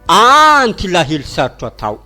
Anty lahily sarotra atao.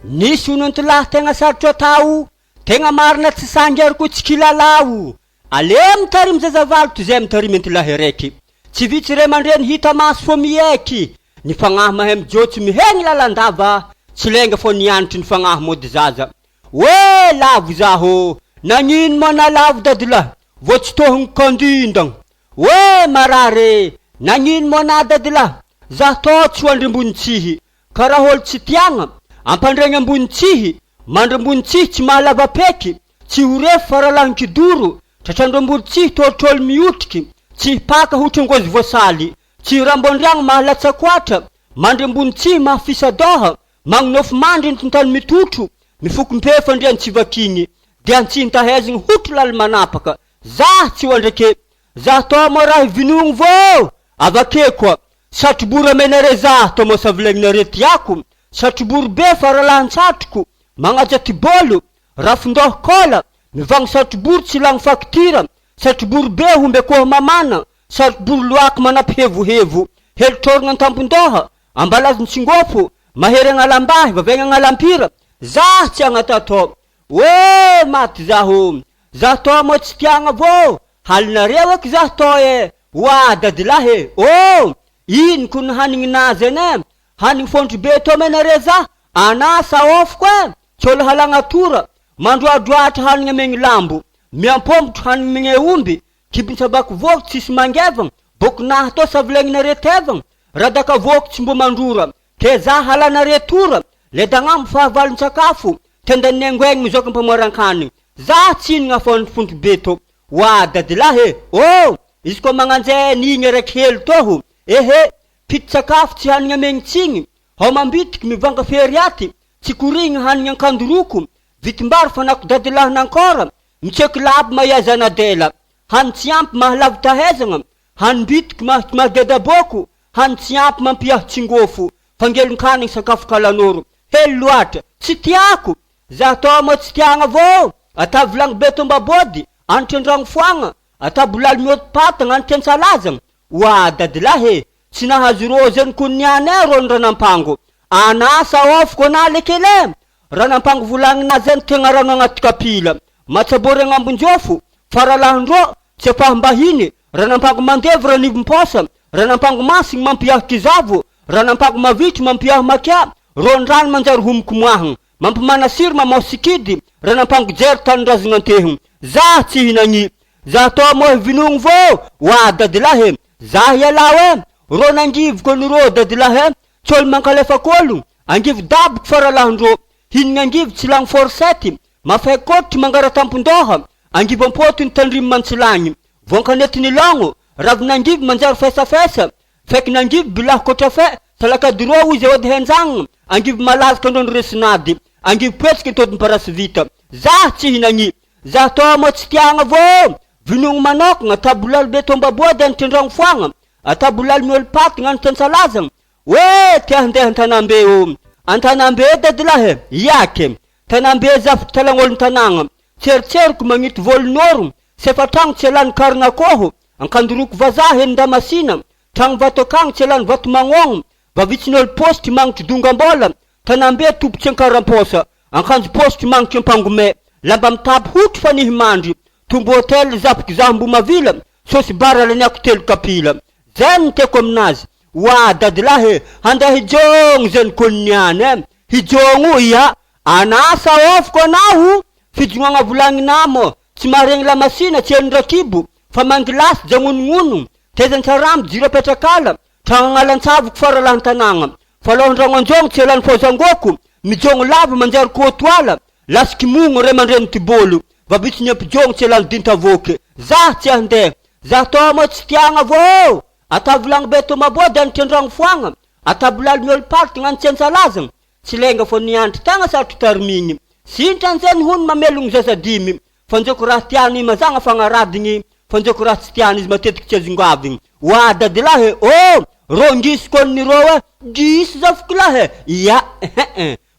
Nisy onontylahy tegna sarotra atao, tegna marina tsy sangy ko tsy kilalao. Ale mitarimy zazavalo toy zay mitarimy antylahy raiky. Tsy vitsy ray aman-dreny hita maso fo mieky. Ny fagnahy mahay mijotsy mihegny lalandava, tsy lenga fo nianitry ny fagnahy mody zaza. Oe lavo zaho, nagnino mana lavo dadilahy, vo tsy tohony kandindagna. Oe marare, nagnino mana dadilahy, zah to tsy hoandry ambony tsihy. Karaha olo tsy tiagna, ampandregny ambony tsihy, mandry ambony tsihy tsy mahalava peky, tsy horefy faralahin kidoro, tratrandro ambony tsihy totrolo miotriky, tsy paka hotrongozy voasaly, tsy rambondriagna mahalatsakoatra, mandry ambony tsihy mahafisadoha, magnonofo mandry ny tintany mitotro, mifokompefo andriany tsy vakigny, dia antsiny tahezigny hotro lala manapaka. Zah tsy hoandrake, zah to mo raha vinogny vô, avake koa, satrobora menare zah to mo savilegnare tiako, satroboro be faralahan-tsatroko, magnaja tibolo, rafindoha kola, mivagny satroboro tsy lagny faktira, satroboro be hombe koha mamana, satroboro loaky manapihevohevo, helitrorigna an-tampon-doha, ambalaziny tsingofo, mahery agnalambahy, vavegna agnalampira, zah tsy agnatato. Oe maty zaho, zah to mo tsy tiagna vô, halinareo eky zah to e. Oa dadilahy, oh, ino ko ny hanigninazy ene, hanigny fondry be to menare zah, anasa ofiko e, tsolo halagnatora, mandroadroatra hanigny amegny lambo, miampombotra hanigny megne omby, kibin-tsabako voky tsisy mangevagna, boky nahy to savilegninare tevagna, radaka voky tsy mbo mandrora, ke zah halanare tora, le dagnambo fahavalon-tsakafo, tendany angoegny mizoka mpamoran-kanigny, zah tsinigna fondry fondry be to. Oa dadilahy, oh, izy koa magnanjay nigny raiky hely toho, ehe, piti-tsakafo tsy hanigny amegny tsigny, hao mambitiky mivanga feriaty, tsy korigny hanigny ankandoroko, vitimbary fanako dadilahy nankora, mitseky labo mahiazanadela, hany tsy ampy mahalavo tahezagna, hanimbitiky mahadedaboko, hany tsy ampy mampiahy tsingofo, fangelon-kanigny sakafo kalanoro, hely loatra, tsy tiako, zah to mo tsy tiagna vô, atavolagny be tombabody, anitry andragno foagna, atabolalo mioty patagna anitry antsalazagna. Oa dadilahy, tsy nahazo rozany ko niany rony ranampango, anasa ofiko ana lekele, ranampango volagninazy any tegna rano agnaty kapila, matsabory agnambonjofo, faralahandro, tsy apahambahiny, ranampango mandevy ranivim-posa, ranampango masigny mampiahy kizavo, ranampango mavitry mampiahy makia, ron-drano manjary homoko moahagna, mampimanasiry mamaosikidy, ranampango jery tanindrazagna antehigny. Zah tsy hinagny, zah to mo vinogny vô. Oa dadilahy, zah ialao e, ro nangiviko ny ro dadilahy, tsolo mankalefak'olo, angivo daboko faralahandro, hinagna angivo tsy lagny forsety, mafay kotry mangara tampon-doha, angivo ampotony tandrimy mantsilagny, vonkanetiny lagno, ravinangivo manjary fesafesa, feky nangivo bilahy kotrafe, salakadiro izy ody henjagna, angivo malazaka androny resinady, angivo petsika todiny parasy vita. Zah tsy hinagny, zah to mo tsy tiagna vô, vinogny manokagna, tabolalo be tombabody anitry andragno foagna, atabolalo miolo patagna anitry antsalazagna. Oe tia handeha an-tanambe o, an-tanambe dadilahy, iake, tanambe zafy talagn'olo tanagna, tserotseroko magnity volon'oro, sefatragno tsy alany karinakôho, ankandoroko vazaha eny Damasina, tragno vatokagno tsy alany vato magnogno, vavitsin'olo postry magnitry dongambola, tanambe topotsy ankaram-posa, akanjo postry magnitry ampangome, lamba mitapy hotry fanihy mandry, tombo hôtel zapiky zaho mbo mavila, sosy bara laniako telo kapila. Zay niteko aminazy. Oa dadilahy, handeha hijogno zany koloniany e, hijogno ia, anasa ofiko anaho, fijognoagna volagninamo, tsy maharegny lamasina tsy elin-drakibo, fa mangilasy jangonognono, tezany tsarambo jiro apetrakala, tragno agnalan-tsavoko faralahan-tanagna, fa lohan-dragno anjogno tsy elany fozangoko, mijogno lavo manjary kotoala, lasiky mogno ray mandreny tibolo, vavitsy ny ampijogno tsy elany dintavoky. Zah tsy handeha, zah to mo tsy tiagna vô, atavolagny be tomabody anitry andragno foagna, atabolalo miolo patagna anitry antsalazagna, tsy lenga fo niantry tagna sarotry tarimigny, sinitra anzany hono mamelogny zasadimy, fanjoko raha tiany mazagna fagnaradiny, fanjoko raha tsy tiany izy matetiky tsy azongoavigny. Oa dadilahy, oh, ro ngisiko ny ro e, gisy zafikilahy, ia,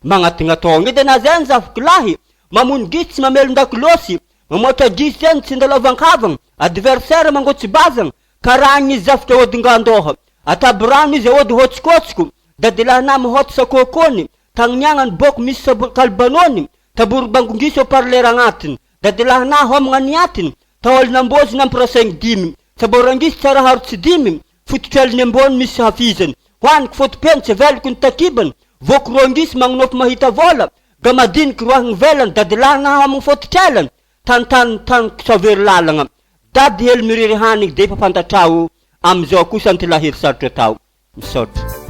magnatignatonga edy ana zany zafikilahy, mamony gisy tsy mamelon-dakilosy, mamoatra gisy eny tsy ndalavan-kavagna, adversaire mangotsy bazagna, karaha izy zafitra odingandoha, ataby rano izy ody hôtsikotsiko, dadilahana mihoty sakokony tagniagnany boko misy kalbanony tabory bangongiso parlera agnatiny dadilahana homagna niatiny taolonambozy nampirasaigny dimy saborangisy tsara haro tsy dimy fototreliny ambony misy hafizany hoaniky fotopenitsy veliko ny takibany voko rongisy magnonofo mahita vola gamadiniky roahigny velany dadilahana homagny fototrelany tantany savery lalagna dady hely miriry hanigny de efa fantatrao amizao kosa antilahiry sarotra atao misaotra